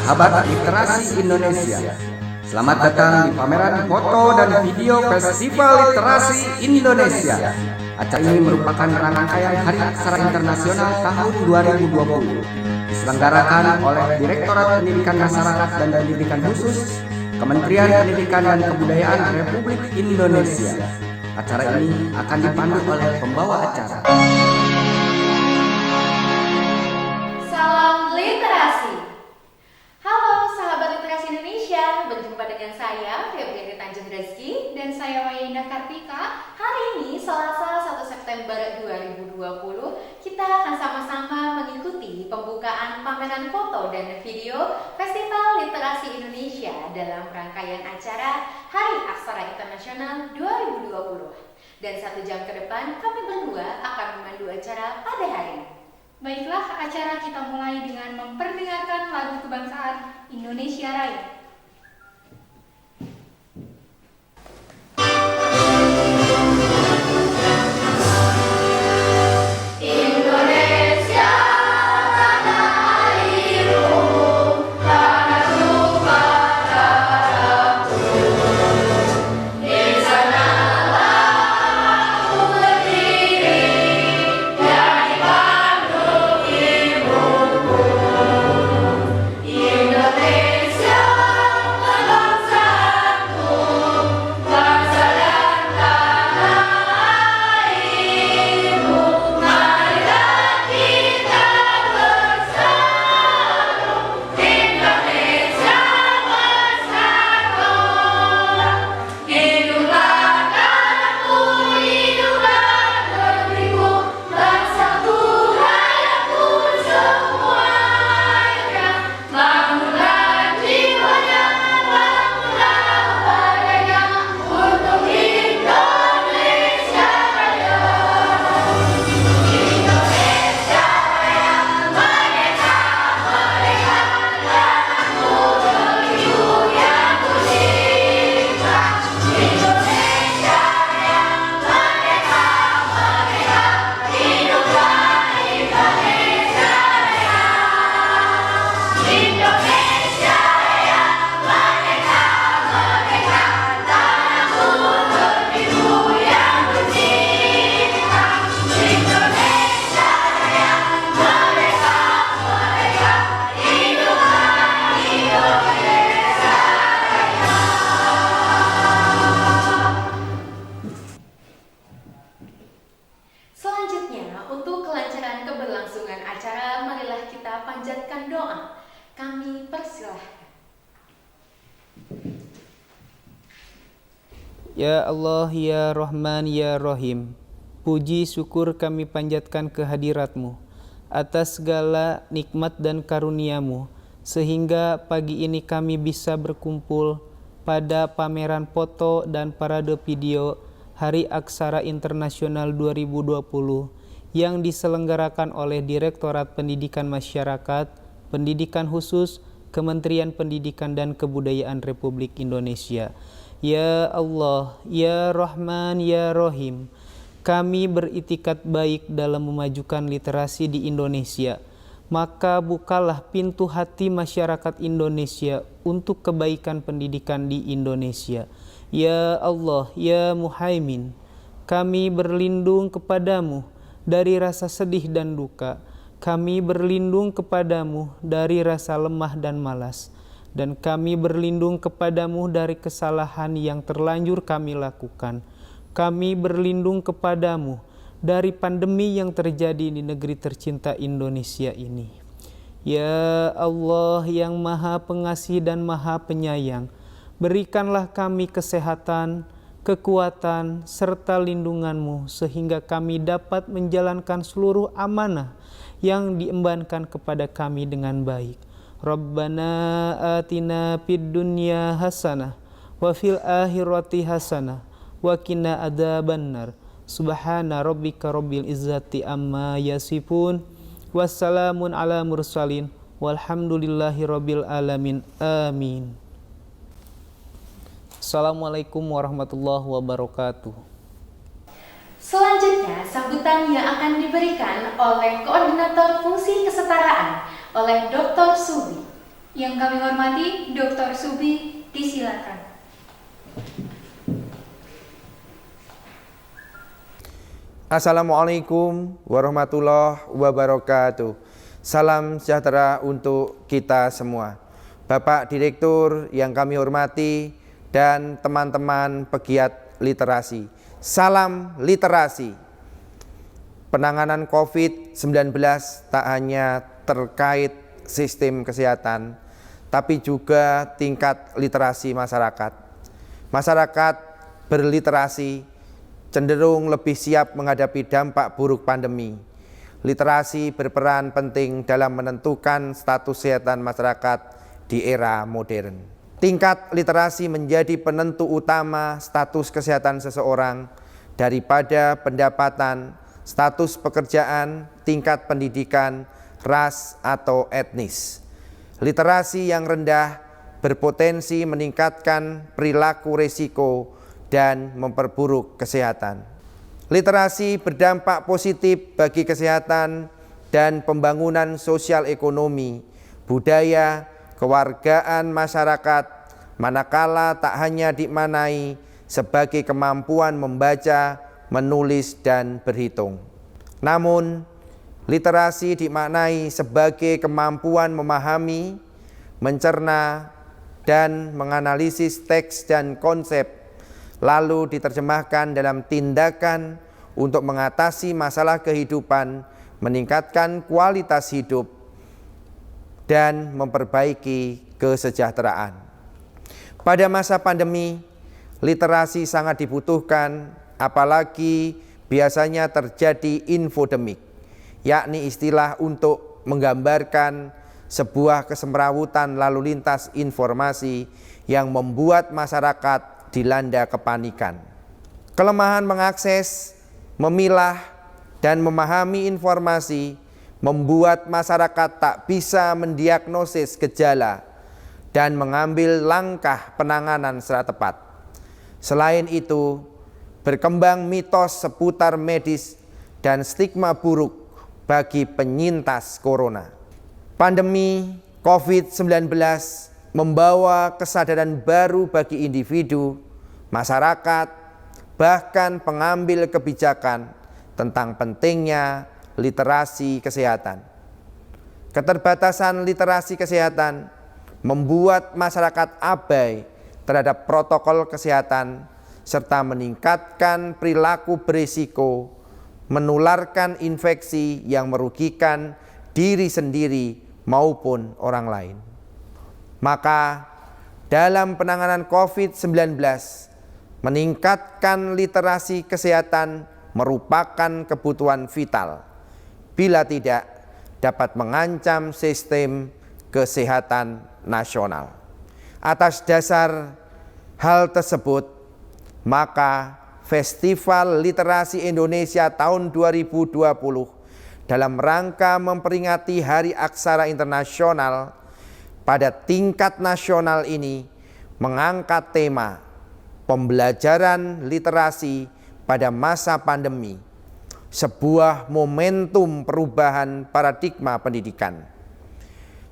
sahabat literasi Indonesia. Selamat datang di pameran foto dan video Festival Literasi Indonesia. Acara ini merupakan rangkaian Hari Aksara Internasional tahun 2020. Diselenggarakan oleh Direktorat Pendidikan Masyarakat dan Pendidikan Khusus, Kementerian Pendidikan dan Kebudayaan Republik Indonesia. Acara ini akan dipandu oleh pembawa acara. Salam literasi. Halo sahabat literasi Indonesia, berjumpa dengan saya Febriani Tanjung Rezeki dan saya Maya Indah Kartika. Hari ini Selasa 1 September 2020, kita akan sama-sama mengikuti pembukaan pameran foto dan video Festival Literasi Indonesia dalam rangkaian acara Hari Aksara Internasional 2020. Dan 1 jam ke depan kami berdua akan memandu acara pada hari ini. Baiklah, acara kita mulai dengan memperdengarkan lagu kebangsaan Indonesia Raya. Panjatkan doa. Kami persilahkan. Ya Allah, Ya Rahman, Ya Rahim, puji syukur kami panjatkan kehadirat-Mu atas segala nikmat dan karunia-Mu, sehingga pagi ini kami bisa berkumpul pada pameran foto dan parade video Hari Aksara Internasional 2020 yang diselenggarakan oleh Direktorat Pendidikan Masyarakat, Pendidikan Khusus, Kementerian Pendidikan dan Kebudayaan Republik Indonesia. Ya Allah, Ya Rahman, Ya Rahim, kami beriktikad baik dalam memajukan literasi di Indonesia. Maka bukalah pintu hati masyarakat Indonesia untuk kebaikan pendidikan di Indonesia. Ya Allah, Ya Muhaimin, kami berlindung kepadamu dari rasa sedih dan duka. Kami berlindung kepadamu dari rasa lemah dan malas. Dan kami berlindung kepadamu dari kesalahan yang terlanjur kami lakukan. Kami berlindung kepadamu dari pandemi yang terjadi di negeri tercinta Indonesia ini. Ya Allah yang Maha Pengasih dan Maha Penyayang, berikanlah kami kesehatan, kekuatan, serta lindungan-Mu sehingga kami dapat menjalankan seluruh amanah yang diembankan kepada kami dengan baik. Rabbana atina fid dunya hasanah wa fil akhirati hasanah wa qina adzabannar. Subhana rabbika rabbil izzati amma yasifun. Wassalamun ala mursalin walhamdulillahi rabbil alamin. Amin. Assalamualaikum warahmatullahi wabarakatuh. Selanjutnya, sambutan yang akan diberikan oleh Koordinator Fungsi Kesetaraan oleh Dr. Subi. Yang kami hormati Dr. Subi, disilakan. Assalamualaikum warahmatullahi wabarakatuh. Salam sejahtera untuk kita semua. Bapak Direktur yang kami hormati dan teman-teman pegiat literasi. Salam literasi. Penanganan COVID-19 tak hanya terkait sistem kesehatan, tapi juga tingkat literasi masyarakat. Masyarakat berliterasi cenderung lebih siap menghadapi dampak buruk pandemi. Literasi berperan penting dalam menentukan status kesehatan masyarakat di era modern. Tingkat literasi menjadi penentu utama status kesehatan seseorang daripada pendapatan, status pekerjaan, tingkat pendidikan, ras atau etnis. Literasi yang rendah berpotensi meningkatkan perilaku risiko dan memperburuk kesehatan. Literasi berdampak positif bagi kesehatan dan pembangunan sosial ekonomi, budaya, kewargaan masyarakat, manakala tak hanya dimaknai sebagai kemampuan membaca, menulis, dan berhitung. Namun, literasi dimaknai sebagai kemampuan memahami, mencerna, dan menganalisis teks dan konsep, lalu diterjemahkan dalam tindakan untuk mengatasi masalah kehidupan, meningkatkan kualitas hidup, dan memperbaiki kesejahteraan. Pada masa pandemi, literasi sangat dibutuhkan, apalagi biasanya terjadi infodemik, yakni istilah untuk menggambarkan sebuah kesemrawutan lalu lintas informasi yang membuat masyarakat dilanda kepanikan. Kelemahan mengakses, memilah, dan memahami informasi membuat masyarakat tak bisa mendiagnosis gejala dan mengambil langkah penanganan secara tepat. Selain itu, berkembang mitos seputar medis dan stigma buruk bagi penyintas corona. Pandemi COVID-19 membawa kesadaran baru bagi individu, masyarakat, bahkan pengambil kebijakan tentang pentingnya literasi kesehatan. Keterbatasan literasi kesehatan membuat masyarakat abai terhadap protokol kesehatan serta meningkatkan perilaku berisiko, menularkan infeksi yang merugikan diri sendiri maupun orang lain. Maka dalam penanganan COVID-19, meningkatkan literasi kesehatan merupakan kebutuhan vital. Bila tidak, dapat mengancam sistem kesehatan nasional. Atas dasar hal tersebut, maka Festival Literasi Indonesia tahun 2020 dalam rangka memperingati Hari Aksara Internasional pada tingkat nasional ini mengangkat tema pembelajaran literasi pada masa pandemi, sebuah momentum perubahan paradigma pendidikan.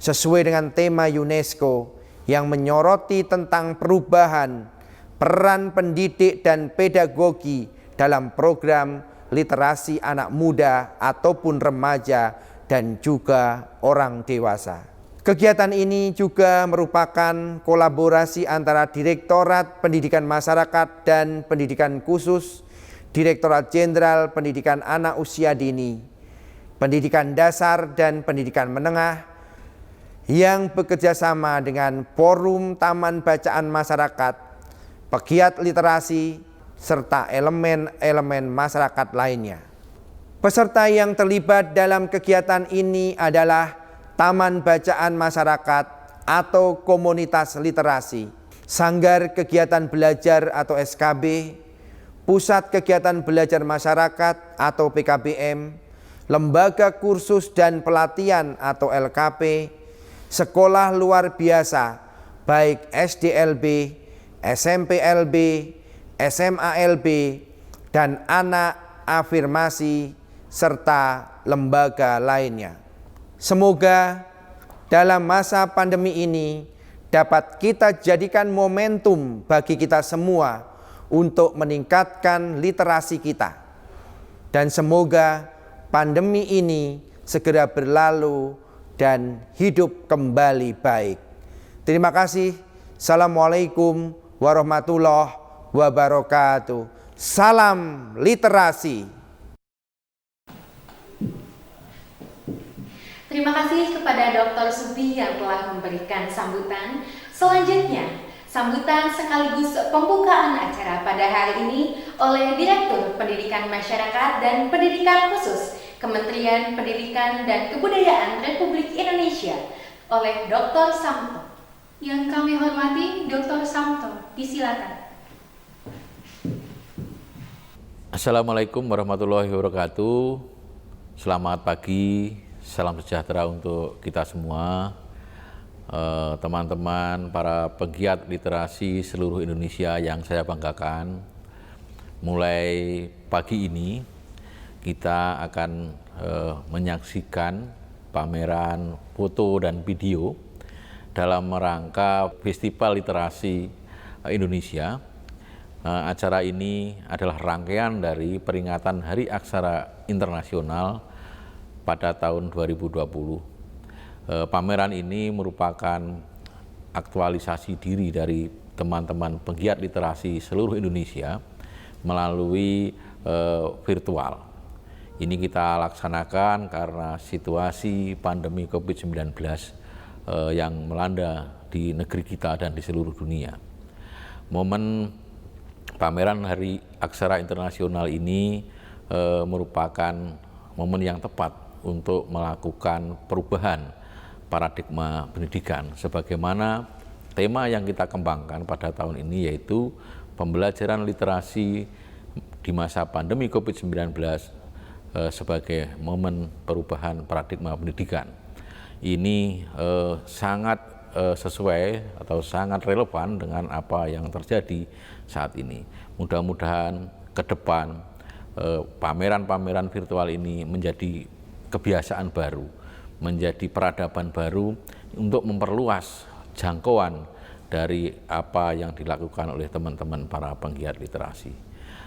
Sesuai dengan tema UNESCO yang menyoroti tentang perubahan peran pendidik dan pedagogi dalam program literasi anak muda ataupun remaja dan juga orang dewasa. Kegiatan ini juga merupakan kolaborasi antara Direktorat Pendidikan Masyarakat dan Pendidikan Khusus, Direktorat Jenderal Pendidikan Anak Usia Dini, Pendidikan Dasar dan Pendidikan Menengah, yang bekerja sama dengan Forum Taman Bacaan Masyarakat, pegiat literasi, serta elemen-elemen masyarakat lainnya. Peserta yang terlibat dalam kegiatan ini adalah Taman Bacaan Masyarakat atau Komunitas Literasi, Sanggar Kegiatan Belajar atau SKB, Pusat Kegiatan Belajar Masyarakat atau PKBM, Lembaga Kursus dan Pelatihan atau LKP, Sekolah Luar Biasa baik SDLB, SMPLB, SMALB, dan Anak Afirmasi serta lembaga lainnya. Semoga dalam masa pandemi ini dapat kita jadikan momentum bagi kita semua untuk meningkatkan literasi kita. Dan semoga pandemi ini segera berlalu dan hidup kembali baik. Terima kasih. Assalamualaikum warahmatullahi wabarakatuh. Salam literasi. Terima kasih kepada Dr. Subi yang telah memberikan sambutan. Selanjutnya, sambutan sekaligus pembukaan acara pada hari ini oleh Direktur Pendidikan Masyarakat dan Pendidikan Khusus Kementerian Pendidikan dan Kebudayaan Republik Indonesia oleh Dr. Samto. Yang kami hormati Dr. Samto, disilakan. Assalamualaikum warahmatullahi wabarakatuh. Selamat pagi, salam sejahtera untuk kita semua. Teman-teman para pegiat literasi seluruh Indonesia yang saya banggakan. Mulai pagi ini kita akan menyaksikan pameran foto dan video dalam rangka Festival Literasi Indonesia. Acara ini adalah rangkaian dari peringatan Hari Aksara Internasional pada tahun 2020. Pameran ini merupakan aktualisasi diri dari teman-teman pegiat literasi seluruh Indonesia melalui virtual. Ini kita laksanakan karena situasi pandemi COVID-19 yang melanda di negeri kita dan di seluruh dunia. Momen pameran Hari Aksara Internasional ini merupakan momen yang tepat untuk melakukan perubahan paradigma pendidikan sebagaimana tema yang kita kembangkan pada tahun ini, yaitu pembelajaran literasi di masa pandemi COVID-19 sebagai momen perubahan paradigma pendidikan. Ini sangat sesuai atau sangat relevan dengan apa yang terjadi saat ini. Mudah-mudahan ke depan pameran-pameran virtual ini menjadi kebiasaan baru, menjadi peradaban baru untuk memperluas jangkauan dari apa yang dilakukan oleh teman-teman para penggiat literasi.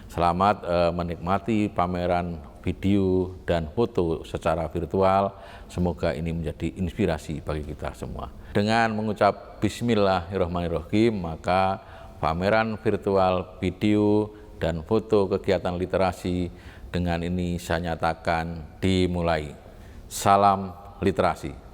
Selamat menikmati pameran video dan foto secara virtual. Semoga ini menjadi inspirasi bagi kita semua. Dengan mengucap Bismillahirrahmanirrahim, maka pameran virtual video dan foto kegiatan literasi dengan ini saya nyatakan dimulai. Salam literasi.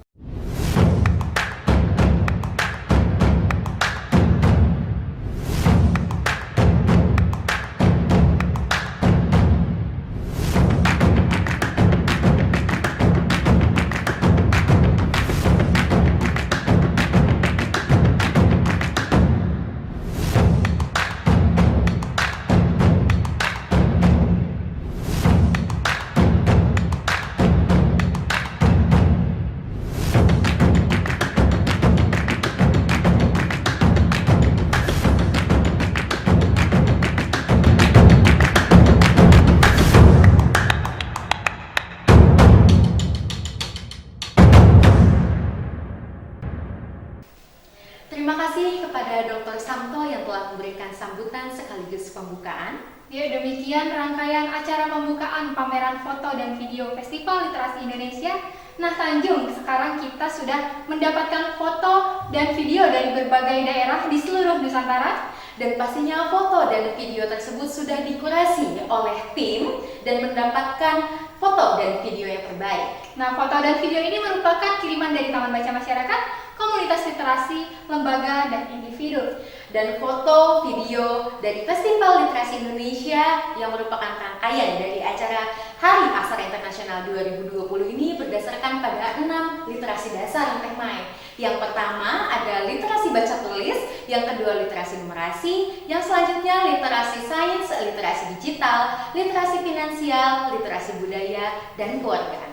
Terima kasih kepada Dr. Samto yang telah memberikan sambutan sekaligus pembukaan. Ya, demikian rangkaian acara pembukaan pameran foto dan video Festival Literasi Indonesia. Nah, Tanjung, sekarang kita sudah mendapatkan foto dan video dari berbagai daerah di seluruh Nusantara. Dan pastinya foto dan video tersebut sudah dikurasi oleh tim dan mendapatkan foto dan video yang terbaik. Nah, foto dan video ini merupakan kiriman dari Taman Baca Masyarakat, komunitas literasi, lembaga, dan individu. Dan foto, video dari Festival Literasi Indonesia yang merupakan rangkaian dari acara Hari Aksara Internasional 2020 ini berdasarkan pada 6 literasi dasar yang main. Yang pertama ada literasi baca tulis, yang kedua literasi numerasi, yang selanjutnya literasi sains, literasi digital, literasi finansial, literasi budaya, dan keluarga.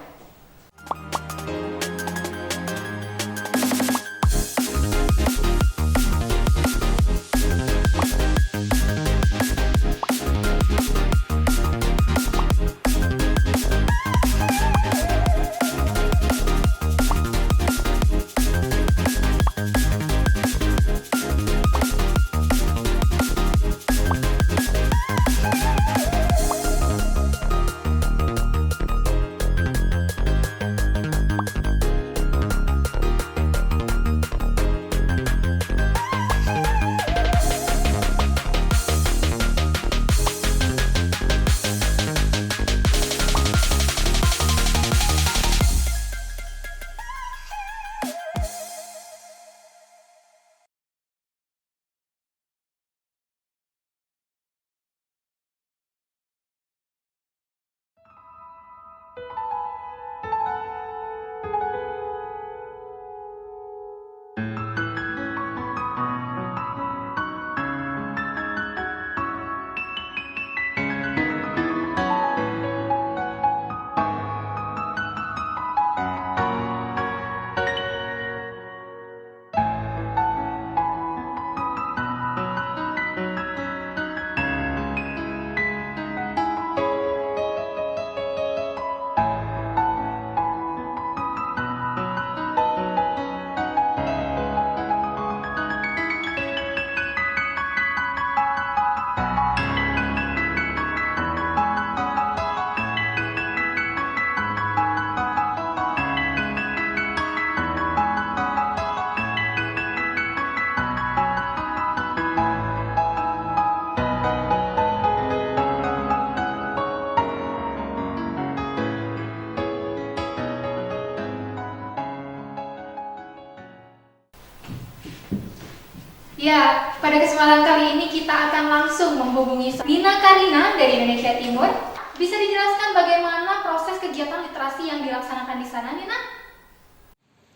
Ya, pada kesempatan kali ini kita akan langsung menghubungi Nina Karina dari Indonesia Timur. Bisa dijelaskan bagaimana proses kegiatan literasi yang dilaksanakan di sana, Nina?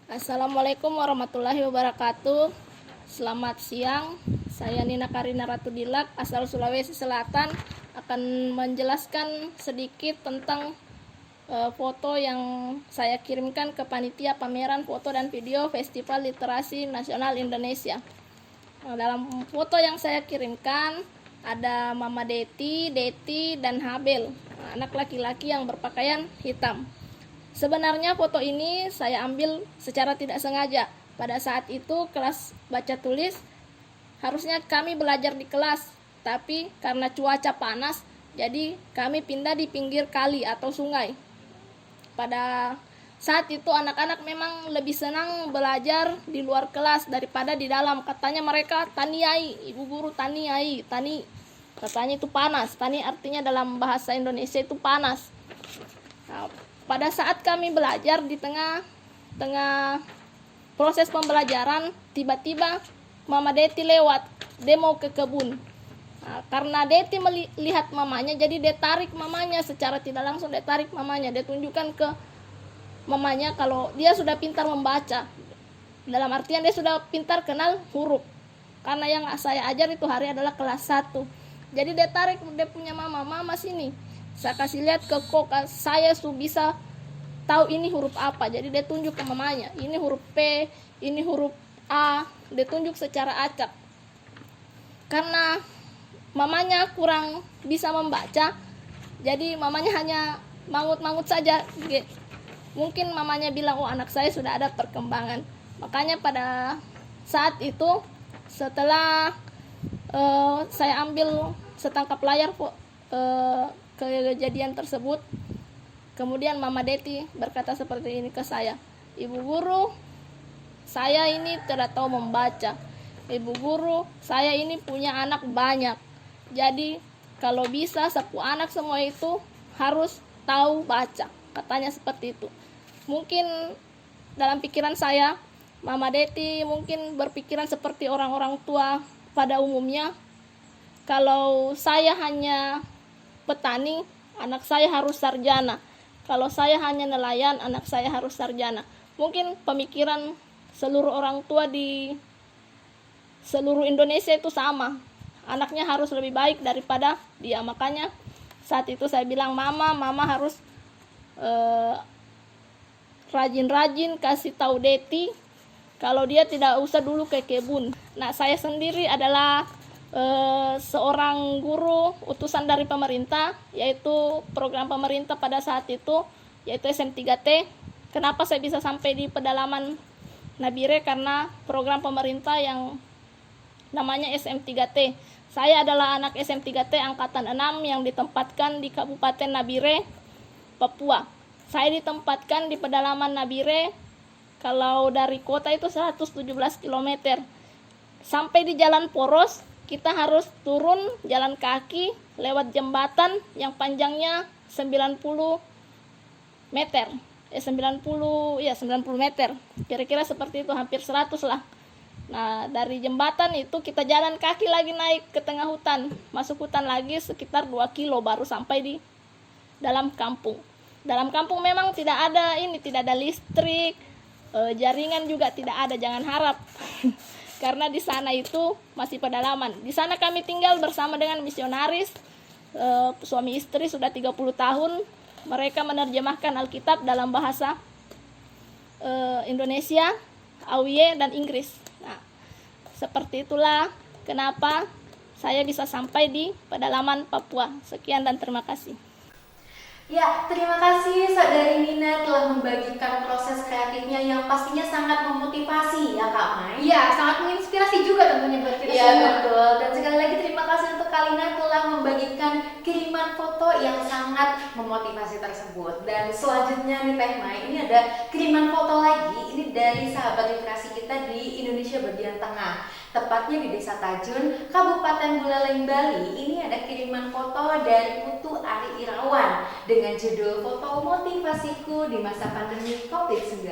Assalamualaikum warahmatullahi wabarakatuh. Selamat siang, saya Nina Karina Ratudilak, asal Sulawesi Selatan, akan menjelaskan sedikit tentang foto yang saya kirimkan ke panitia pameran foto dan video Festival Literasi Nasional Indonesia. Dalam foto yang saya kirimkan ada Mama Deti, dan Habel, anak laki-laki yang berpakaian hitam. Sebenarnya foto ini saya ambil secara tidak sengaja. Pada saat itu kelas baca tulis harusnya kami belajar di kelas, tapi karena cuaca panas, jadi kami pindah di pinggir kali atau sungai. Pada saat itu anak-anak memang lebih senang belajar di luar kelas daripada di dalam. Katanya mereka taniai, ibu guru taniai, tani. Katanya itu panas. Tani artinya dalam bahasa Indonesia itu panas. Nah, pada saat kami belajar di tengah proses pembelajaran, tiba-tiba Mama Deti lewat, dia mau ke kebun. Nah, karena Deti melihat mamanya, jadi dia tarik mamanya secara tidak langsung, dia tarik mamanya, dia tunjukkan ke mamanya kalau dia sudah pintar membaca. Dalam artian dia sudah pintar kenal huruf. Karena yang saya ajar itu hari adalah kelas 1. Jadi dia tarik, dia punya mama sini. Saya kasih lihat ke kok, saya bisa tahu ini huruf apa. Jadi dia tunjuk ke mamanya, ini huruf P, ini huruf A. Dia tunjuk secara acak. Karena mamanya kurang bisa membaca, jadi mamanya hanya mangut-mangut saja. Mungkin mamanya bilang, oh anak saya sudah ada perkembangan. Makanya pada saat itu setelah saya ambil setangkap layar kejadian tersebut, kemudian Mama Deti berkata seperti ini ke saya, Ibu guru, saya ini tidak tahu membaca. Ibu guru, saya ini punya anak banyak. Jadi kalau bisa sepupu anak semua itu harus tahu baca. Katanya seperti itu. Mungkin dalam pikiran saya, Mama Deti mungkin berpikiran seperti orang-orang tua pada umumnya. Kalau saya hanya petani, anak saya harus sarjana. Kalau saya hanya nelayan, anak saya harus sarjana. Mungkin pemikiran seluruh orang tua di seluruh Indonesia itu sama. Anaknya harus lebih baik daripada dia. Makanya saat itu saya bilang, Mama harus rajin-rajin kasih tahu Deti kalau dia tidak usah dulu ke kebun. Nah, saya sendiri adalah seorang guru utusan dari pemerintah, yaitu program pemerintah pada saat itu, yaitu SM3T. Kenapa saya bisa sampai di pedalaman Nabire? Karena program pemerintah yang namanya SM3T. Saya adalah anak SM3T Angkatan 6 yang ditempatkan di Kabupaten Nabire, Papua. Saya ditempatkan di pedalaman Nabire, kalau dari kota itu 117 km. Sampai di Jalan Poros, kita harus turun jalan kaki lewat jembatan yang panjangnya 90 meter. 90 meter. Kira-kira seperti itu, hampir 100 lah. Nah, dari jembatan itu kita jalan kaki lagi naik ke tengah hutan. Masuk hutan lagi sekitar 2 kilo baru sampai di dalam kampung. Dalam kampung memang tidak ada listrik, jaringan juga tidak ada, jangan harap. Karena di sana itu masih pedalaman. Di sana kami tinggal bersama dengan misionaris, suami istri sudah 30 tahun. Mereka menerjemahkan Alkitab dalam bahasa Indonesia, Auye, dan Inggris. Nah, seperti itulah kenapa saya bisa sampai di pedalaman Papua. Sekian dan terima kasih. Ya, terima kasih Saudari Nina telah membagikan proses kreatifnya yang pastinya sangat memotivasi ya Kak Mai. Iya, sangat menginspirasi juga tentunya buat kita Iya, semua. betul. Dan sekali lagi terima kasih untuk Kalina telah membagikan kiriman foto yang sangat memotivasi tersebut. Dan selanjutnya nih Teh Mai, ini ada kiriman foto lagi. Ini dari sahabat literasi kita di Indonesia bagian tengah, tepatnya di Desa Tajun, Kabupaten Buleleng, Bali. Ini ada kiriman foto dari Putu Ari Irawan dengan judul Foto Motivasiku di Masa Pandemi COVID-19.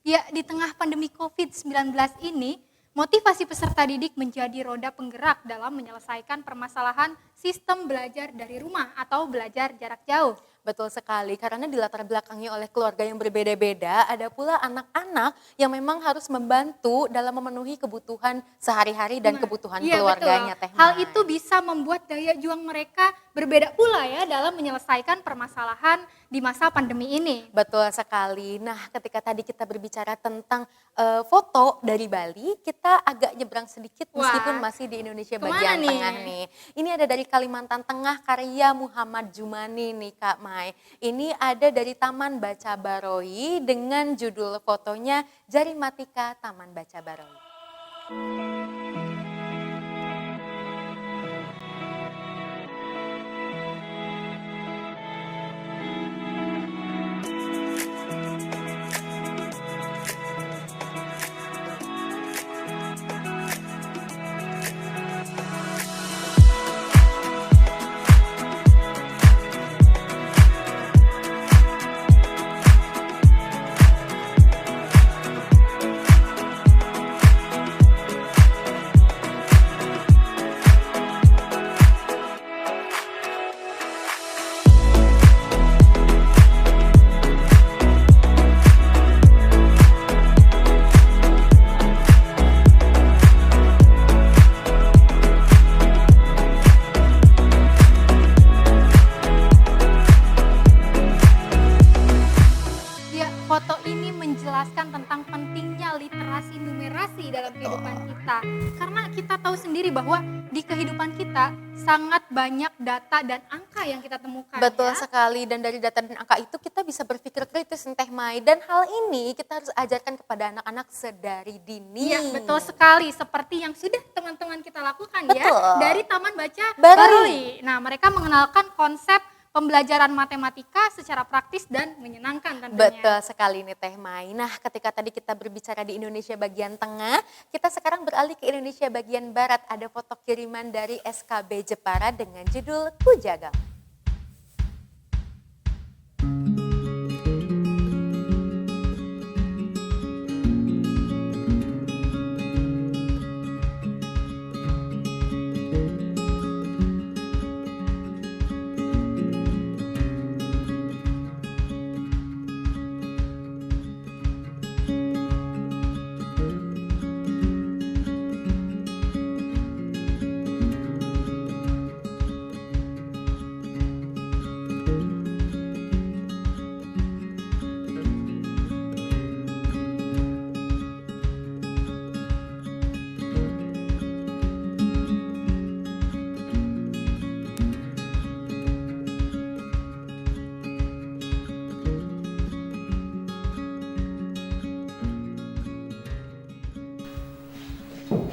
Ya, di tengah pandemi COVID-19 ini, motivasi peserta didik menjadi roda penggerak dalam menyelesaikan permasalahan sistem belajar dari rumah atau belajar jarak jauh. Betul sekali, karena dilatar belakangi oleh keluarga yang berbeda-beda, ada pula anak-anak yang memang harus membantu dalam memenuhi kebutuhan sehari-hari dan kebutuhan Iya, keluarganya, betul. Teh Hal Mai. itu bisa membuat daya juang mereka berbeda pula ya dalam menyelesaikan permasalahan di masa pandemi ini. Betul sekali. Nah, ketika tadi kita berbicara tentang foto dari Bali, kita agak nyebrang sedikit Wah, meskipun masih di Indonesia kemana bagian nih? tengah nih. Ini ada dari Kalimantan Tengah, karya Muhammad Jumani nih Kak Mai. Ini ada dari Taman Baca Baroi dengan judul fotonya Jarimatika Taman Baca Baroi. Ya, foto ini menjelaskan tentang pentingnya literasi numerasi dalam kehidupan kita. Karena kita tahu sendiri bahwa di kehidupan kita sangat banyak data dan angka yang kita temukan. Betul ya. sekali, dan dari data dan angka itu kita bisa berpikir kritis Teh Mai. Dan hal ini kita harus ajarkan kepada anak-anak sedari dini. Iya, betul sekali. Seperti yang sudah teman-teman kita lakukan ya Betul. dari Taman Baca Baroi. Baroi. Nah, mereka mengenalkan konsep pembelajaran matematika secara praktis dan menyenangkan tentunya. Betul sekali nih Teh Mai. Nah, ketika tadi kita berbicara di Indonesia bagian tengah, kita sekarang beralih ke Indonesia bagian barat. Ada foto kiriman dari SKB Jepara dengan judul Kujagal.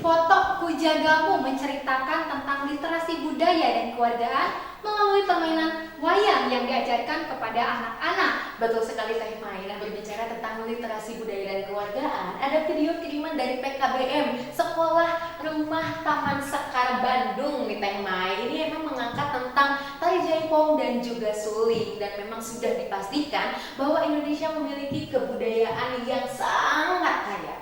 Foto Kujagalmu menceritakan tentang literasi budaya dan kewargaan melalui permainan wayang yang diajarkan kepada anak-anak. Betul sekali Teh Mai. Nah, berbicara tentang literasi budaya dan keluargaan, ada video kiriman dari PKBM Sekolah Rumah Taman Sekar Bandung nih Teh Mai. Ini memang mengangkat tentang tari jaipong dan juga suling, dan memang sudah dipastikan bahwa Indonesia memiliki kebudayaan yang sangat kaya.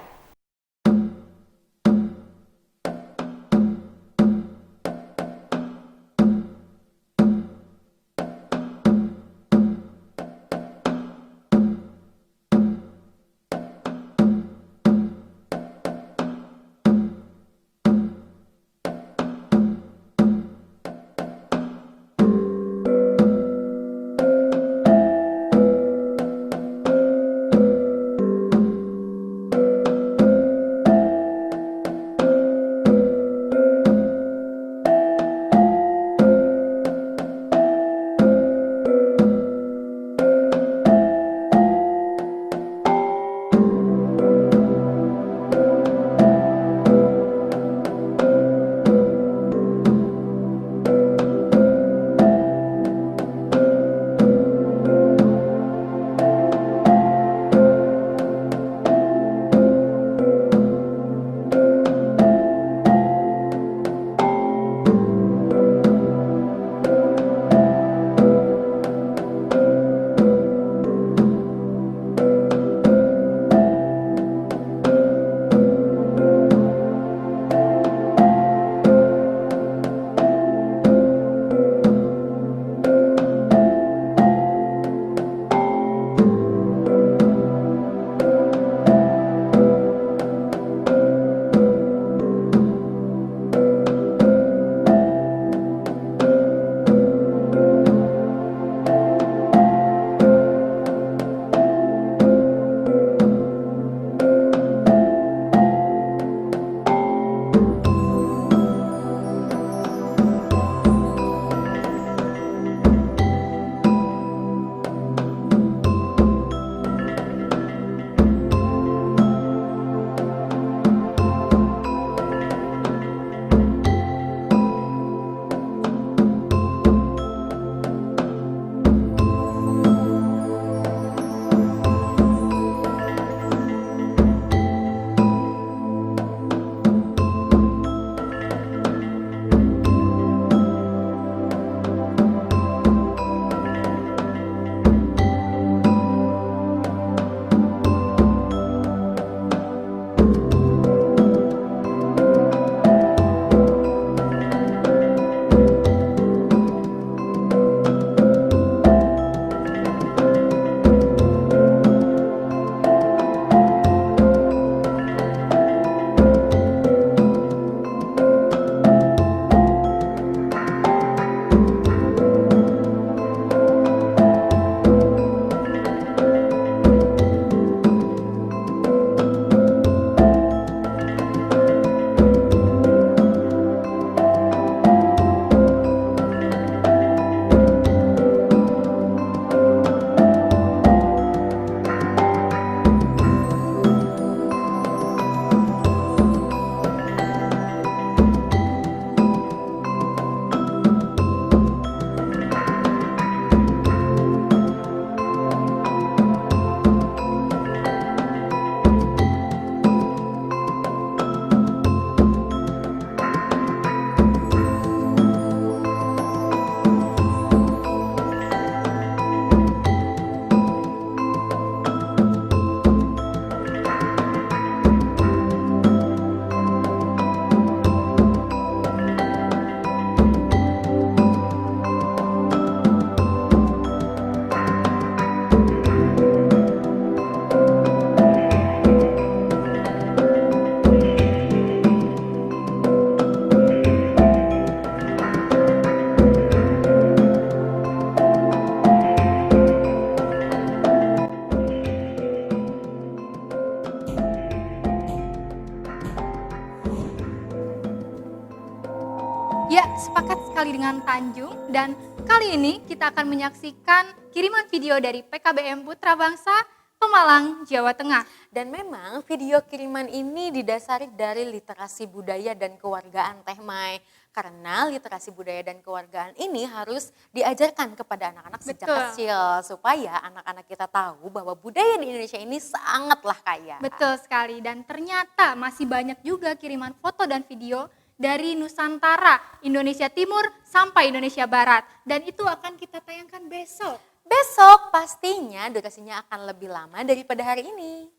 sekali dengan Tanjung, dan kali ini kita akan menyaksikan kiriman video dari PKBM Putra Bangsa Pemalang, Jawa Tengah. Dan memang video kiriman ini didasari dari literasi budaya dan kewargaan Teh Mai. Karena literasi budaya dan kewargaan ini harus diajarkan kepada anak-anak sejak Betul. kecil. Supaya anak-anak kita tahu bahwa budaya di Indonesia ini sangatlah kaya. Betul sekali, dan ternyata masih banyak juga kiriman foto dan video dari Nusantara, Indonesia Timur sampai Indonesia Barat. Dan itu akan kita tayangkan besok. Besok pastinya durasinya akan lebih lama daripada hari ini.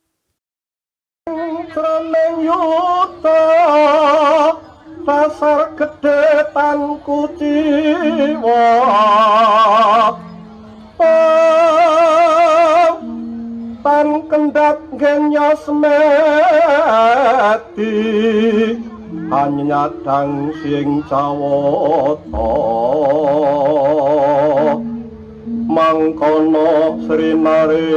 Tremeng yuta pasar gede tanku jiwa tan kendat genya semeti hanya dang sing cawata mangkono srinare.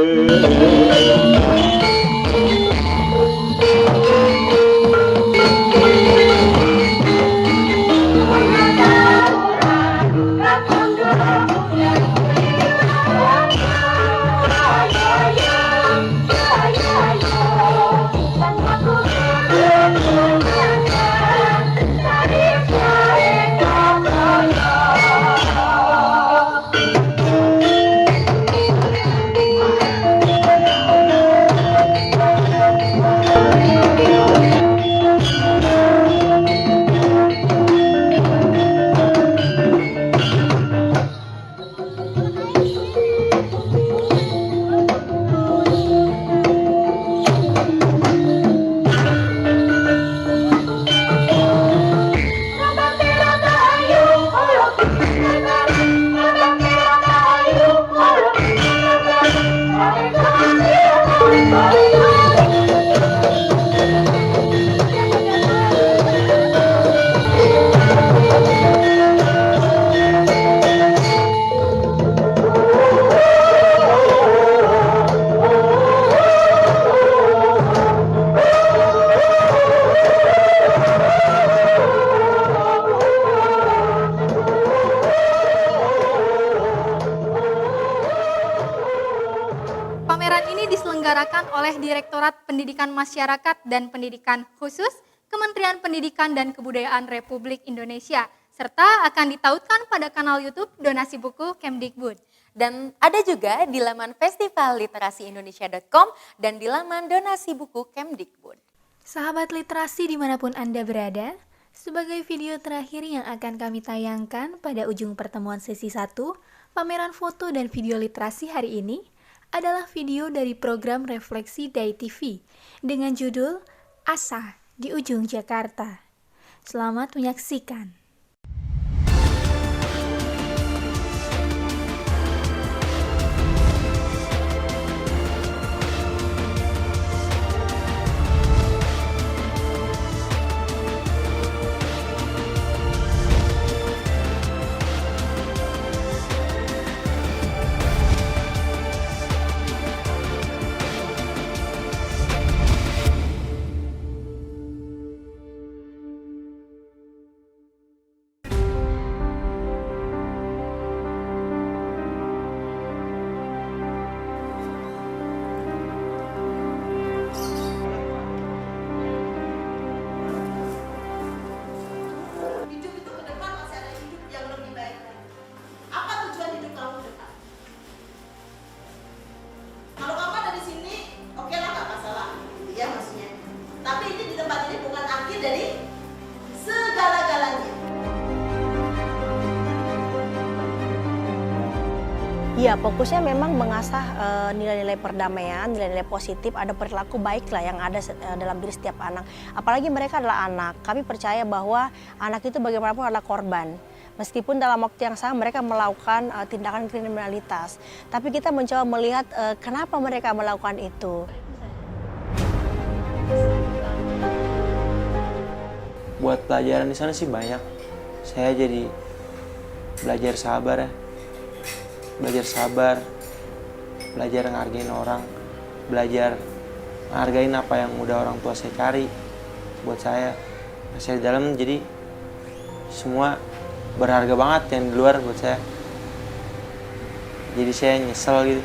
Pameran ini diselenggarakan oleh Direktorat Pendidikan Masyarakat dan Pendidikan Khusus Kementerian Pendidikan dan Kebudayaan Republik Indonesia, serta akan ditautkan pada kanal YouTube Donasi Buku Kemdikbud. Dan ada juga di laman festivalliterasiindonesia.com dan di laman donasi buku Kemdikbud. Sahabat literasi dimanapun Anda berada, sebagai video terakhir yang akan kami tayangkan pada ujung pertemuan sesi 1, pameran foto dan video literasi hari ini adalah video dari program Refleksi Day TV dengan judul Asa di Ujung Jakarta. Selamat menyaksikan. Hidup itu ke depan masih ada hidup yang lebih baik lagi. Apa tujuan hidup kamu ke depan? Kalau kamu ada di sini, oke lah, nggak masalah, ya maksudnya. Tapi ini di tempat ini bukan akhir dari segala-galanya. Ya, fokusnya memang mengasah nilai-nilai perdamaian, nilai-nilai positif, ada perilaku baik lah yang ada dalam diri setiap anak. Apalagi mereka adalah anak. Kami percaya bahwa anak itu bagaimanapun adalah korban. Meskipun dalam waktu yang sama mereka melakukan tindakan kriminalitas. Tapi kita mencoba melihat kenapa mereka melakukan itu. Buat pelajaran di sana sih banyak. Saya jadi belajar sabar ya. Belajar sabar, belajar ngehargain orang, belajar ngehargain apa yang udah orang tua saya cari buat saya. Saya di dalam jadi semua berharga banget yang di luar buat saya. Jadi saya nyesel gitu.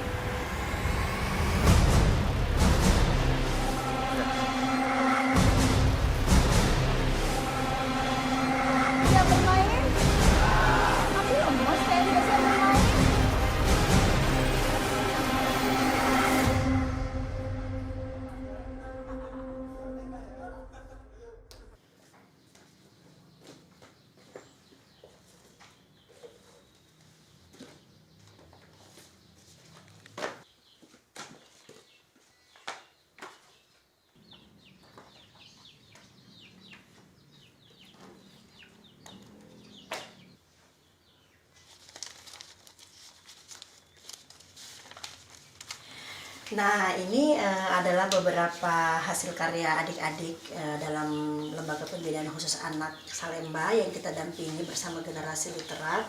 Nah, ini adalah beberapa hasil karya adik-adik dalam Lembaga Pembinaan Khusus Anak Salemba yang kita dampingi bersama generasi literat.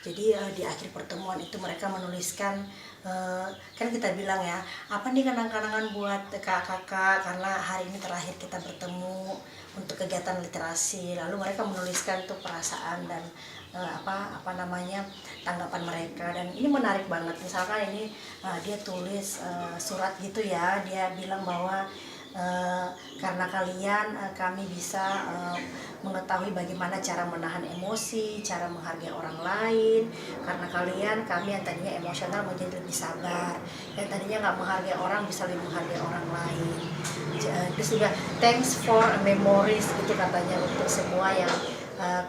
Jadi di akhir pertemuan itu mereka menuliskan, kan kita bilang ya, apa nih kenang-kenangan buat kakak-kakak karena hari ini terakhir kita bertemu untuk kegiatan literasi. Lalu mereka menuliskan tuh perasaan dan tanggapan mereka, dan ini menarik banget. Misalkan ini dia tulis surat gitu ya, dia bilang bahwa karena kalian kami bisa mengetahui bagaimana cara menahan emosi, cara menghargai orang lain. Karena kalian, kami yang tadinya emosional menjadi lebih sabar, yang tadinya nggak menghargai orang bisa lebih menghargai orang lain. Terus juga thanks for memories gitu katanya, untuk semua yang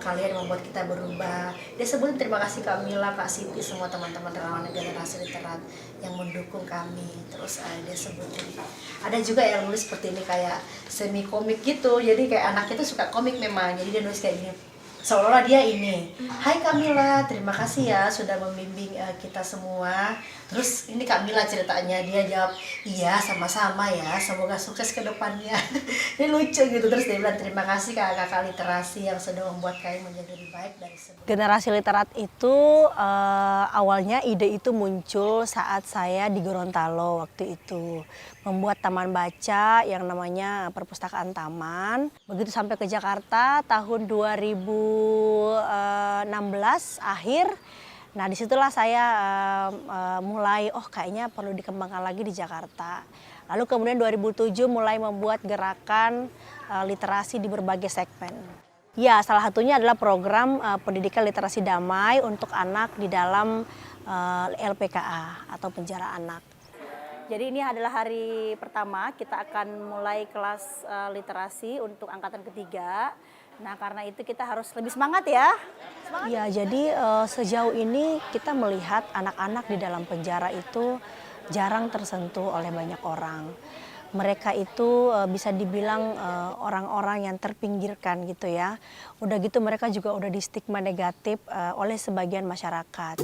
kalian membuat kita berubah. Dia sebutin terima kasih Kak Mila, Kak Siti, semua teman-teman relawan generasi literat yang mendukung kami. Terus dia sebutin ada juga yang nulis seperti ini, kayak semi komik gitu. Jadi kayak anaknya tuh suka komik memang. Jadi dia nulis kayak gini, seolah-olah dia ini, hai Kak Mila, terima kasih ya sudah membimbing kita semua. Terus ini Kak Mila ceritanya, dia jawab, iya sama-sama ya, semoga sukses ke depannya. Ini lucu gitu. Terus dia bilang, terima kasih kakak-kakak literasi yang sudah membuat kalian menjadi lebih baik dari sebelumnya. Generasi literat itu awalnya ide itu muncul saat saya di Gorontalo waktu itu. Membuat taman baca yang namanya Perpustakaan Taman. Begitu sampai ke Jakarta tahun 2016 akhir. Nah, disitulah saya mulai, kayaknya perlu dikembangkan lagi di Jakarta. Lalu kemudian 2007 mulai membuat gerakan literasi di berbagai segmen. Ya, salah satunya adalah program pendidikan literasi damai untuk anak di dalam LPKA atau penjara anak. Jadi ini adalah hari pertama kita akan mulai kelas literasi untuk angkatan ketiga. Nah, karena itu kita harus lebih semangat ya. Ya, jadi sejauh ini kita melihat anak-anak di dalam penjara itu jarang tersentuh oleh banyak orang. Mereka itu bisa dibilang orang-orang yang terpinggirkan gitu ya. Udah gitu mereka juga udah di stigma negatif oleh sebagian masyarakat.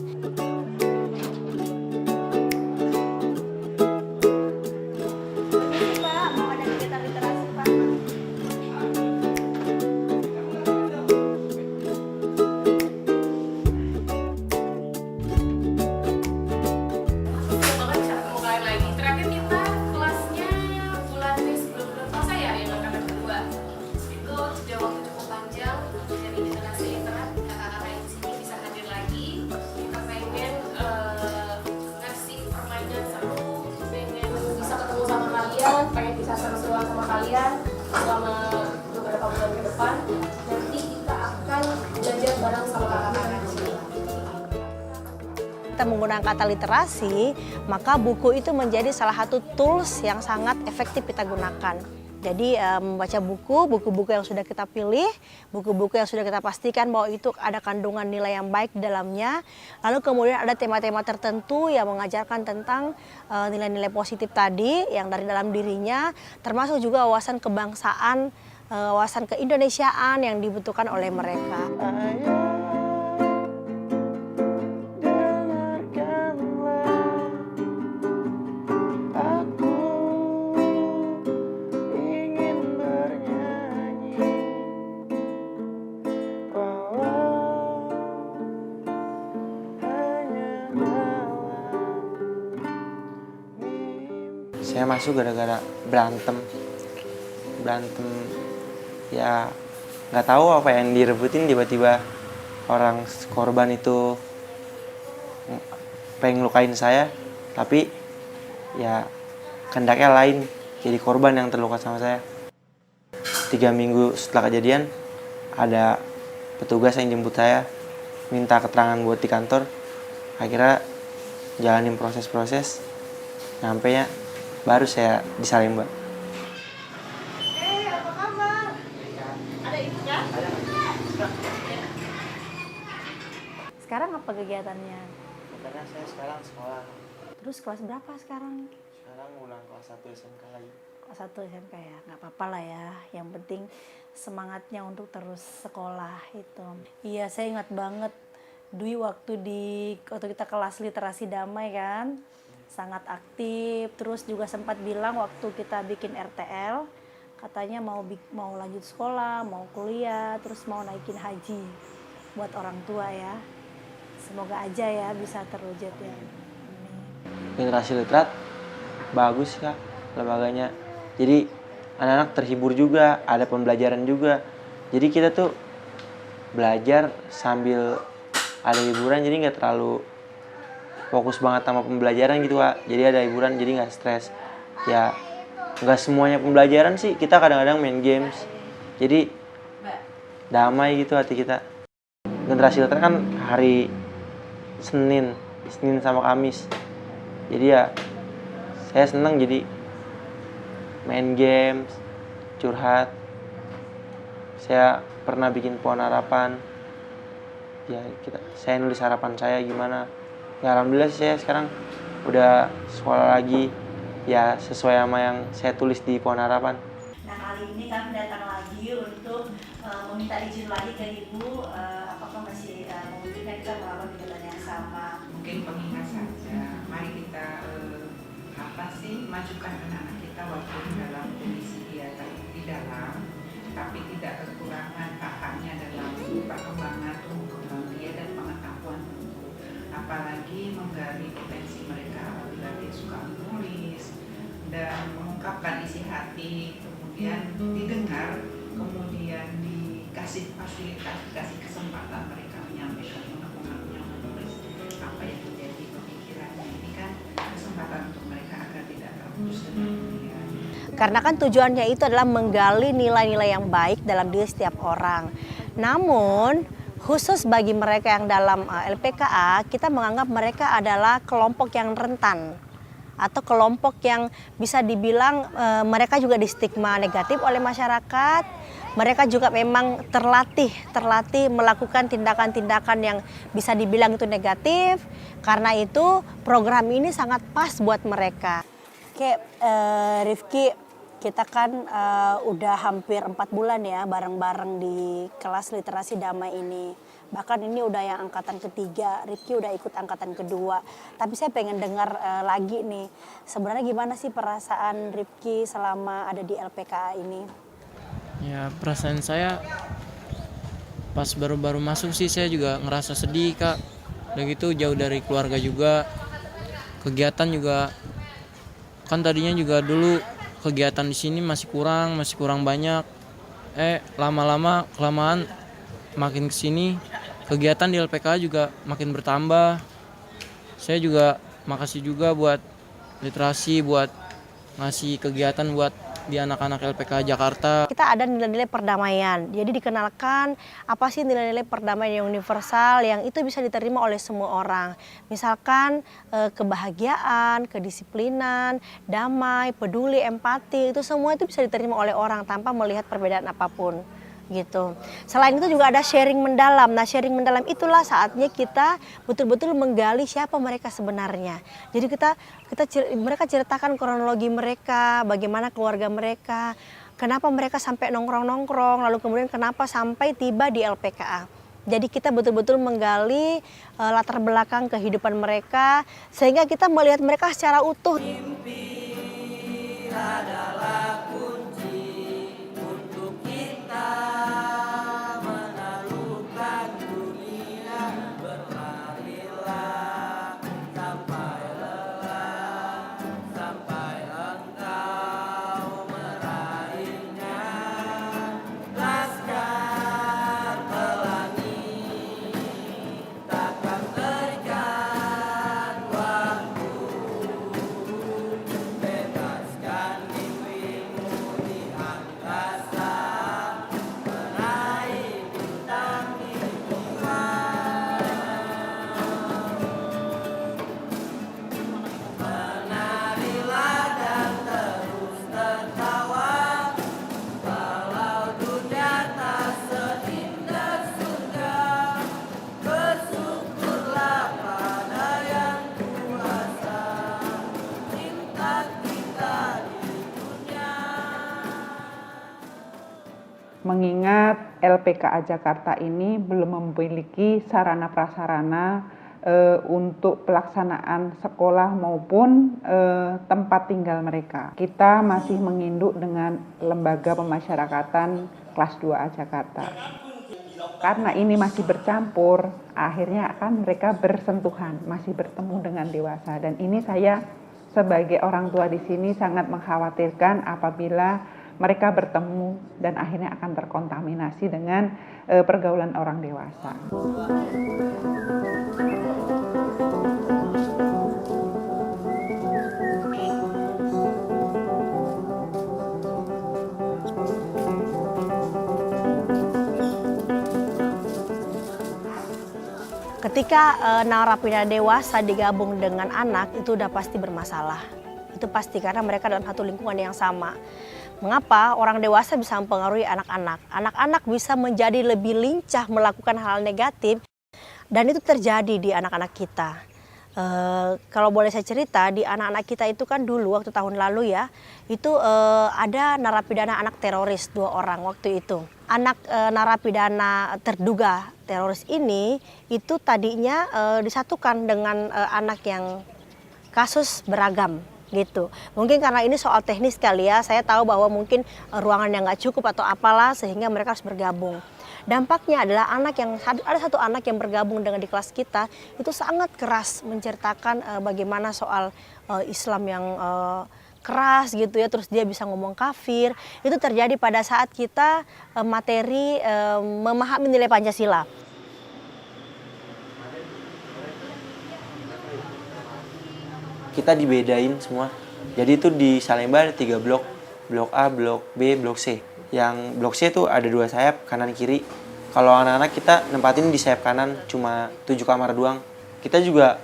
pengen bisa seru-seruan sama kalian selama beberapa bulan ke depan. Nanti kita akan belajar bareng sama kakak-kakak di sini. Kita menggunakan kata literasi, maka buku itu menjadi salah satu tools yang sangat efektif kita gunakan. Jadi membaca buku-buku yang sudah kita pilih, buku-buku yang sudah kita pastikan bahwa itu ada kandungan nilai yang baik di dalamnya. Lalu kemudian ada tema-tema tertentu yang mengajarkan tentang nilai-nilai positif tadi yang dari dalam dirinya, termasuk juga wawasan kebangsaan, wawasan keindonesiaan yang dibutuhkan oleh mereka. Saya masuk gara-gara berantem ya nggak tahu apa yang direbutin, tiba-tiba orang korban itu pengen lukain saya, tapi ya kehendaknya lain, jadi korban yang terluka sama saya. 3 minggu setelah kejadian, ada petugas yang jemput saya, minta keterangan buat di kantor. Akhirnya jalanin proses-proses, nyampe ya baru saya disalin, Mbak. Apa kabar? Ada ibunya? Sekarang apa kegiatannya? Karena saya sekarang sekolah. Terus kelas berapa sekarang? Sekarang ulang kelas 1 SMK lagi. Kelas 1 SMK ya, nggak apa-apa lah ya. Yang penting semangatnya untuk terus sekolah itu. Iya, saya ingat banget Dwi waktu kita kelas literasi damai kan, sangat aktif. Terus juga sempat bilang waktu kita bikin RTL, katanya mau lanjut sekolah, mau kuliah, terus mau naikin haji buat orang tua ya. Semoga aja ya bisa terwujud ya. Generasi literat bagus Kak lembaganya. Jadi anak-anak terhibur juga, ada pembelajaran juga. Jadi kita tuh belajar sambil ada hiburan, jadi nggak terlalu fokus banget sama pembelajaran gitu Kak. Jadi ada hiburan, jadi nggak stres. Ya nggak semuanya pembelajaran sih, kita kadang-kadang main games. Jadi damai gitu hati kita. Generasi literat kan hari Senin sama Kamis. Jadi ya saya senang jadi main games, curhat. Saya pernah bikin pohon harapan. Ya saya nulis harapan saya gimana. Ya alhamdulillah saya sekarang udah sekolah lagi. Ya sesuai sama yang saya tulis di pohon harapan. Nah, kali ini kami datang lagi untuk meminta izin lagi ke Ibu, apakah masih memungkinkan kita melakukan kegiatan yang sama? Mungkin pengingat saja, mari kita majukan anak-anak kita walaupun dalam kondisi dia di dalam, tapi tidak kekurangan hak-haknya dalam perkembangan tumbuh kembang dia dan pengetahuan tentu. Apalagi menggali potensi mereka apabila dia suka menulis dan mengungkapkan isi hati, kemudian didengar, kemudian dikasih fasilitas, dikasih kesempatan mereka menyampaikan unek-uneknya, menulis apa yang menjadi pemikirannya. Ini kan kesempatan untuk mereka agar tidak terputus dengan dunia. Karena kan tujuannya itu adalah menggali nilai-nilai yang baik dalam diri setiap orang. Namun khusus bagi mereka yang dalam LPKA, kita menganggap mereka adalah kelompok yang rentan atau kelompok yang bisa dibilang mereka juga distigma negatif oleh masyarakat. Mereka juga memang terlatih melakukan tindakan-tindakan yang bisa dibilang itu negatif. Karena itu program ini sangat pas buat mereka. Oke, Rifki, kita kan udah hampir 4 bulan ya bareng-bareng di kelas literasi damai ini. Bahkan ini udah yang angkatan ketiga, Rifki udah ikut angkatan kedua. Tapi saya pengen dengar lagi nih, sebenarnya gimana sih perasaan Rifki selama ada di LPKA ini? Ya perasaan saya pas baru-baru masuk sih saya juga ngerasa sedih Kak. Udah gitu jauh dari keluarga juga. Kegiatan juga kan tadinya juga dulu kegiatan di sini masih kurang banyak. Lama-lama kelamaan makin kesini kegiatan di LPKA juga makin bertambah. Saya juga makasih juga buat literasi, buat ngasih kegiatan buat di anak-anak LPKA Jakarta. Kita ada nilai-nilai perdamaian. Jadi dikenalkan apa sih nilai-nilai perdamaian yang universal yang itu bisa diterima oleh semua orang. Misalkan kebahagiaan, kedisiplinan, damai, peduli, empati, itu semua itu bisa diterima oleh orang tanpa melihat perbedaan apapun. Gitu. Selain itu juga ada sharing mendalam. Nah, sharing mendalam itulah saatnya kita betul-betul menggali siapa mereka sebenarnya. Jadi mereka ceritakan kronologi mereka, bagaimana keluarga mereka, kenapa mereka sampai nongkrong-nongkrong, lalu kemudian kenapa sampai tiba di LPKA. Jadi kita betul-betul menggali latar belakang kehidupan mereka sehingga kita melihat mereka secara utuh. Mimpi adalah kunci untuk kita menaklukkan dunia. Berlarilah sampai lelah, sampai engkau meraihnya. Laskar Pelangi mengingat LPKA Jakarta ini belum memiliki sarana prasarana untuk pelaksanaan sekolah maupun tempat tinggal mereka. Kita masih menginduk dengan Lembaga Pemasyarakatan kelas 2A Jakarta. Karena ini masih bercampur, akhirnya akan mereka bersentuhan, masih bertemu dengan dewasa. Dan ini saya sebagai orang tua di sini sangat mengkhawatirkan apabila mereka bertemu dan akhirnya akan terkontaminasi dengan pergaulan orang dewasa. Ketika narapidana dewasa digabung dengan anak, itu udah pasti bermasalah. Itu pasti karena mereka dalam satu lingkungan yang sama. Mengapa orang dewasa bisa mempengaruhi anak-anak? Anak-anak bisa menjadi lebih lincah melakukan hal negatif, dan itu terjadi di anak-anak kita. Kalau boleh saya cerita, di anak-anak kita itu kan dulu waktu tahun lalu ya, itu ada narapidana anak teroris 2 orang waktu itu. Anak narapidana terduga teroris ini itu tadinya disatukan dengan anak yang kasus beragam gitu. Mungkin karena ini soal teknis kali ya, saya tahu bahwa mungkin ruangan yang nggak cukup atau apalah sehingga mereka harus bergabung. Dampaknya adalah ada satu anak yang bergabung dengan di kelas kita itu sangat keras menceritakan bagaimana soal Islam yang keras gitu ya, terus dia bisa ngomong kafir. Itu terjadi pada saat kita materi memahami nilai Pancasila. Kita dibedain semua. Jadi itu di Salemba ada 3 blok. Blok A, blok B, blok C. Yang blok C itu ada 2 sayap, kanan kiri. Kalau anak-anak kita nempatin di sayap kanan cuma 7 kamar doang. Kita juga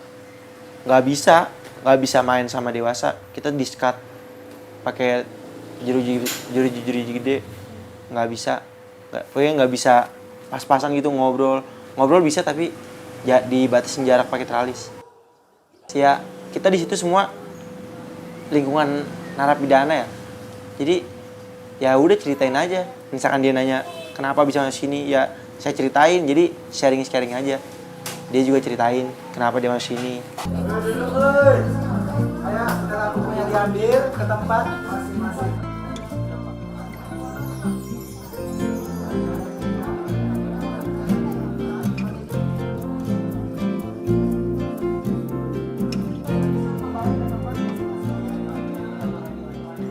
nggak bisa main sama dewasa. Kita di-skat pakai jeruji gede. Pokoknya nggak bisa pas-pasan gitu ngobrol bisa tapi ya dibatasin jarak pakai teralis. Ya kita di situ semua lingkungan narapidana ya. Jadi ya udah ceritain aja. Misalkan dia nanya kenapa bisa masuk sini, ya saya ceritain. Jadi sharing aja. Dia juga ceritain kenapa dia masuk sini. Ayo, setelah bukunya diambil ke tempat masing-masing.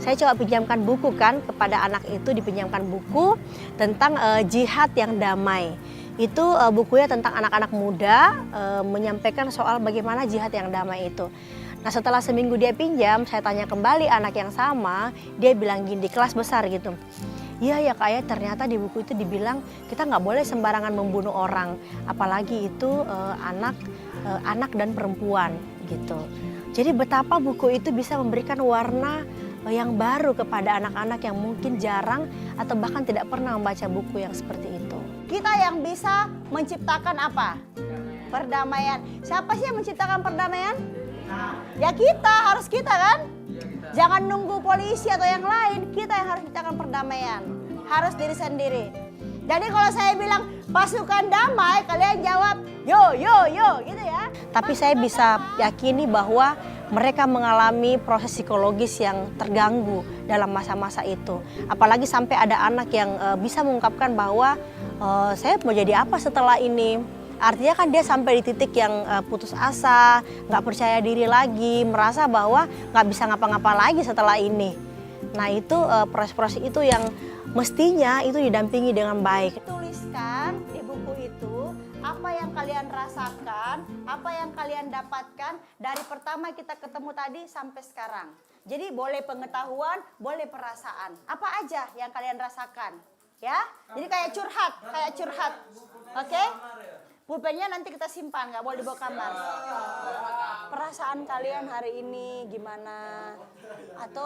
Saya coba pinjamkan buku kan, kepada anak itu dipinjamkan buku tentang jihad yang damai. Itu bukunya tentang anak-anak muda menyampaikan soal bagaimana jihad yang damai itu. Nah setelah seminggu dia pinjam, saya tanya kembali anak yang sama, dia bilang gini di kelas besar gitu. Iya ya kayak ternyata di buku itu dibilang kita nggak boleh sembarangan membunuh orang, apalagi itu anak dan perempuan gitu. Jadi betapa buku itu bisa memberikan warna yang baru kepada anak-anak yang mungkin jarang atau bahkan tidak pernah membaca buku yang seperti itu. Kita yang bisa menciptakan apa? Perdamaian. Siapa sih yang menciptakan perdamaian? Ya harus kita kan? Jangan nunggu polisi atau yang lain, kita yang harus menciptakan perdamaian. Harus diri sendiri. Jadi kalau saya bilang pasukan damai, kalian jawab yo gitu ya. Tapi saya bisa yakini bahwa mereka mengalami proses psikologis yang terganggu dalam masa-masa itu. Apalagi sampai ada anak yang bisa mengungkapkan bahwa saya mau jadi apa setelah ini. Artinya kan dia sampai di titik yang putus asa, nggak percaya diri lagi, merasa bahwa nggak bisa ngapa-ngapa lagi setelah ini. Nah itu proses-proses itu yang mestinya itu didampingi dengan baik. Tuliskan di buku itu apa yang kalian rasakan, apa yang kalian dapatkan dari pertama kita ketemu tadi sampai sekarang. Jadi boleh pengetahuan, boleh perasaan. Apa aja yang kalian rasakan, ya? Jadi kayak curhat, oke? Pulpennya nanti kita simpan, nggak boleh dibawa kamar. Perasaan kalian hari ini gimana? Atau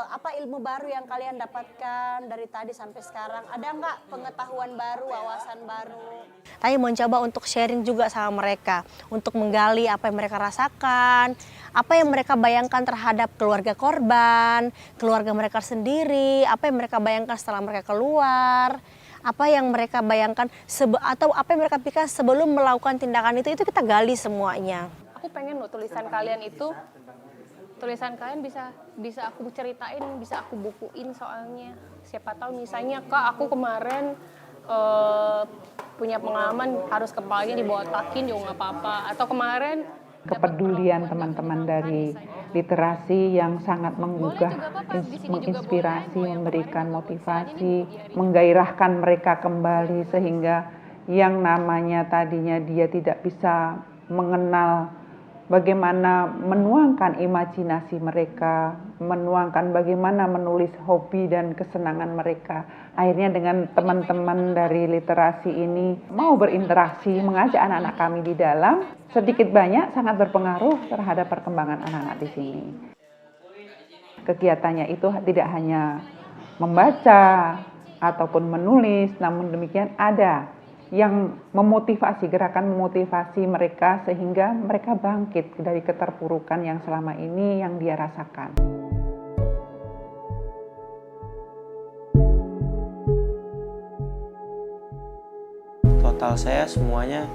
apa ilmu baru yang kalian dapatkan dari tadi sampai sekarang? Ada nggak pengetahuan baru, wawasan baru? Tapi mencoba untuk sharing juga sama mereka, untuk menggali apa yang mereka rasakan, apa yang mereka bayangkan terhadap keluarga korban, keluarga mereka sendiri, apa yang mereka bayangkan setelah mereka keluar. Apa yang mereka bayangkan atau apa yang mereka pikirkan sebelum melakukan tindakan itu kita gali semuanya. Aku pengen loh tulisan kalian bisa aku ceritain, bisa aku bukuin soalnya. Siapa tahu misalnya Kak, aku kemarin punya pengalaman harus kepalanya dibotakin juga nggak apa-apa. Atau kemarin kepedulian teman-teman dari literasi yang sangat menggugah, menginspirasi, memberikan motivasi, menggairahkan mereka kembali sehingga yang namanya tadinya dia tidak bisa mengenal bagaimana menuangkan imajinasi mereka, menuangkan bagaimana menulis hobi dan kesenangan mereka. Akhirnya dengan teman-teman dari literasi ini mau berinteraksi, mengajak anak-anak kami di dalam, sedikit banyak sangat berpengaruh terhadap perkembangan anak-anak di sini. Kegiatannya itu tidak hanya membaca ataupun menulis, namun demikian ada yang memotivasi, gerakan memotivasi mereka sehingga mereka bangkit dari keterpurukan yang selama ini yang dia rasakan. Total saya semuanya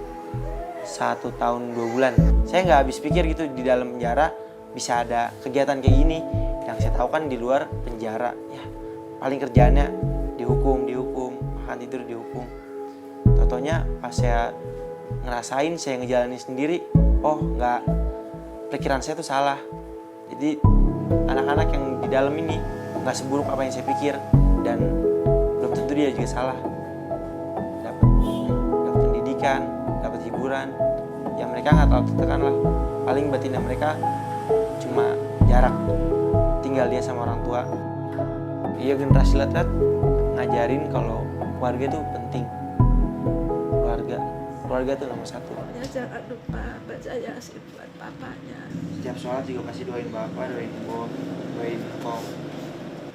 1 tahun 2 bulan. Saya nggak habis pikir gitu di dalam penjara bisa ada kegiatan kayak gini. Yang saya tahu kan di luar penjara ya paling kerjaannya dihukum, makan tidur dihukum. Totonya pas saya ngerasain, saya ngejalanin sendiri, oh nggak, pikiran saya tuh salah. Jadi anak-anak yang di dalam ini nggak seburuk apa yang saya pikir dan belum tentu dia juga salah. Dapat pendidikan, dapat hiburan, ya mereka nggak terlalu tertekan lah. Paling batinnya mereka cuma jarak tinggal dia sama orang tua. Iya, generasi literat ngajarin kalau keluarga itu penting. Keluarga itu nomor 1. Jangan lupa baca Yasin buat papanya. Setiap sholat juga pasti doain bapak, doain ibu, doain kong.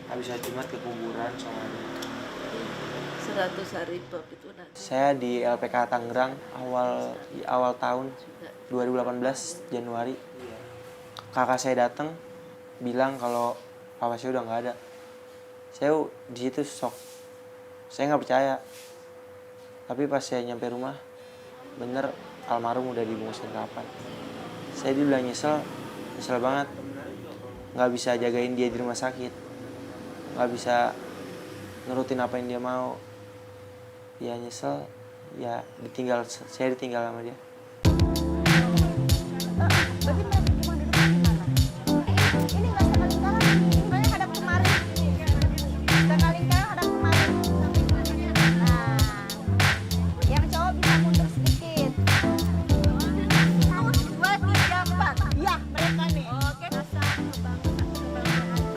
Habis Jumat ke kuburan sama 100 hari Bob itu nanti. Saya di LPK Tangerang awal tahun 2018 Januari. Kakak saya datang bilang kalau papa saya udah nggak ada. Saya di situ shock. Saya nggak percaya. Tapi pas saya nyampe rumah, bener almarhum udah dibungkusin rapat. Saya dibilang nyesel banget. Nggak bisa jagain dia di rumah sakit, nggak bisa nurutin apa yang dia mau. Ya nyesel, ya saya ditinggal sama dia.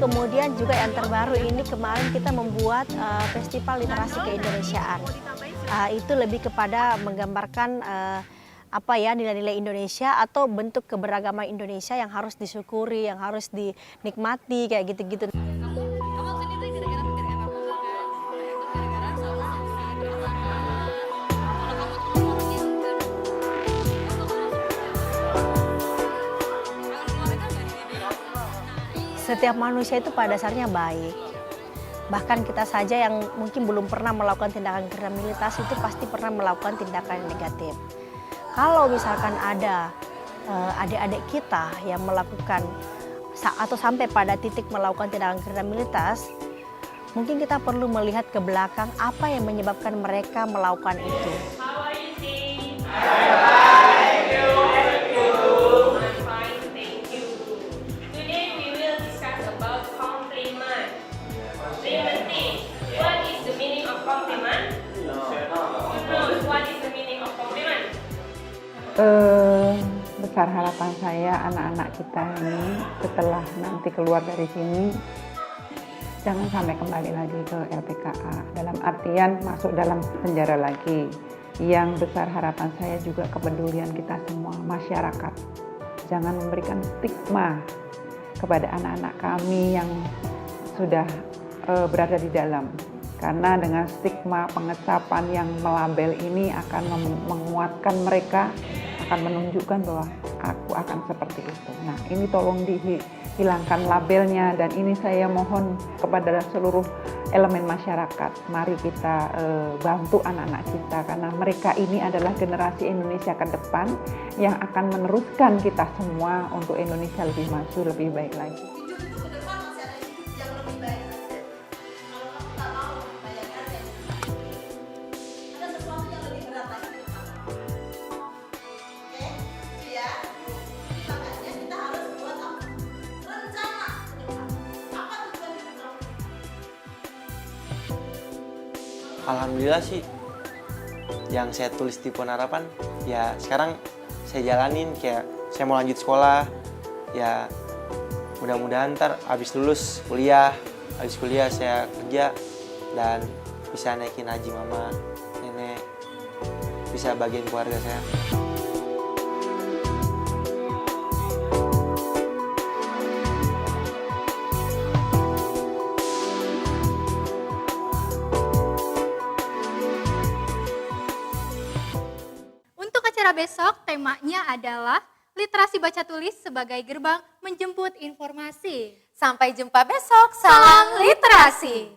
Kemudian juga yang terbaru ini kemarin kita membuat festival literasi keindonesiaan. Itu lebih kepada menggambarkan nilai-nilai Indonesia atau bentuk keberagaman Indonesia yang harus disyukuri, yang harus dinikmati kayak gitu-gitu. Setiap manusia itu pada dasarnya baik. Bahkan kita saja yang mungkin belum pernah melakukan tindakan kriminalitas itu pasti pernah melakukan tindakan negatif. Kalau misalkan ada adik-adik kita yang melakukan atau sampai pada titik melakukan tindakan kriminalitas, mungkin kita perlu melihat ke belakang apa yang menyebabkan mereka melakukan itu. Besar harapan saya anak-anak kita ini setelah nanti keluar dari sini jangan sampai kembali lagi ke LPKA, dalam artian masuk dalam penjara lagi. Yang besar harapan saya juga kepedulian kita semua, masyarakat. Jangan memberikan stigma kepada anak-anak kami yang sudah berada di dalam. Karena dengan stigma pengecapan yang melabel ini akan menguatkan mereka, akan menunjukkan bahwa aku akan seperti itu. Nah, ini tolong dihilangkan labelnya, dan ini saya mohon kepada seluruh elemen masyarakat. Mari kita bantu anak-anak kita karena mereka ini adalah generasi Indonesia ke depan yang akan meneruskan kita semua untuk Indonesia lebih maju, lebih baik lagi. Alhamdulillah sih, yang saya tulis di Pohon Harapan, ya sekarang saya jalanin, kayak saya mau lanjut sekolah, ya mudah-mudahan ntar habis lulus kuliah, habis kuliah saya kerja, dan bisa naikin haji mama, nenek, bisa bagian keluarga saya. Besok temanya adalah literasi baca tulis sebagai gerbang menjemput informasi. Sampai jumpa besok, salam literasi.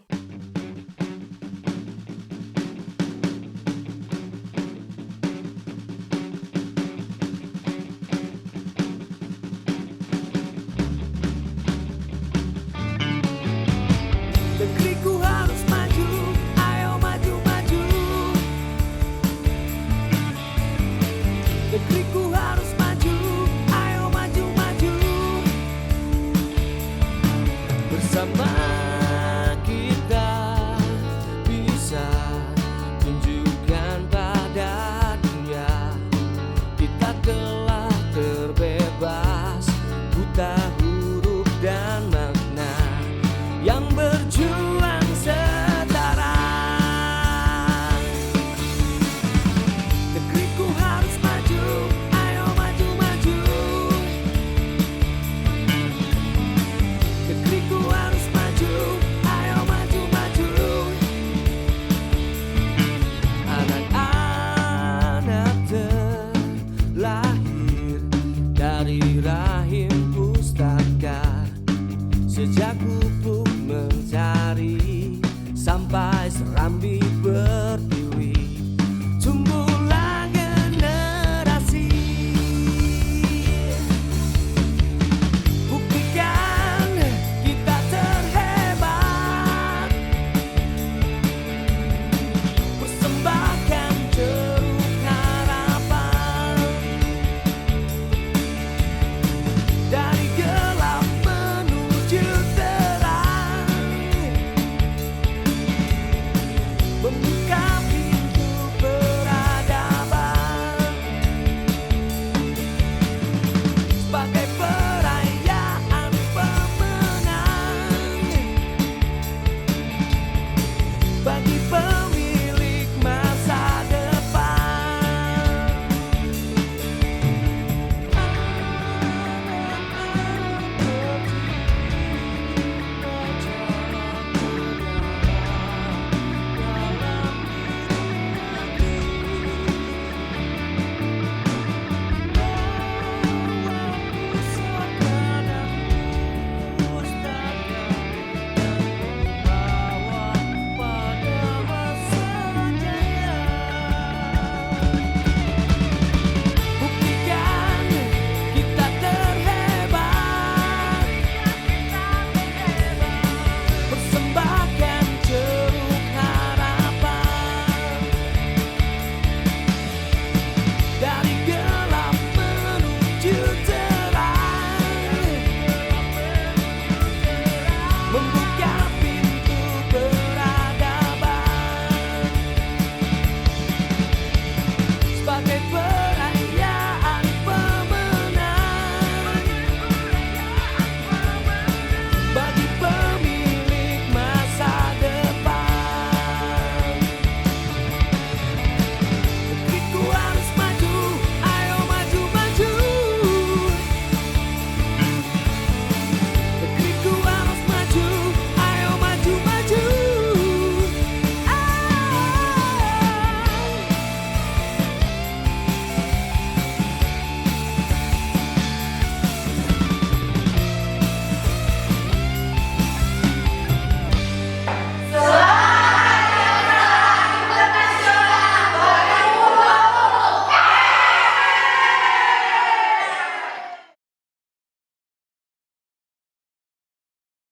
Negeriku harus maju, ayo maju-maju. Negeriku harus maju, ayo maju-maju. Bersama kita bisa tunjukkan pada dunia kita telah terbebas buta huruf dan makna yang berjuang setara. Negeriku harus maju, ayo maju-maju. Negeriku harus maju, ayo maju-maju. Anak-anak terlahir dari rahim pustaka sejak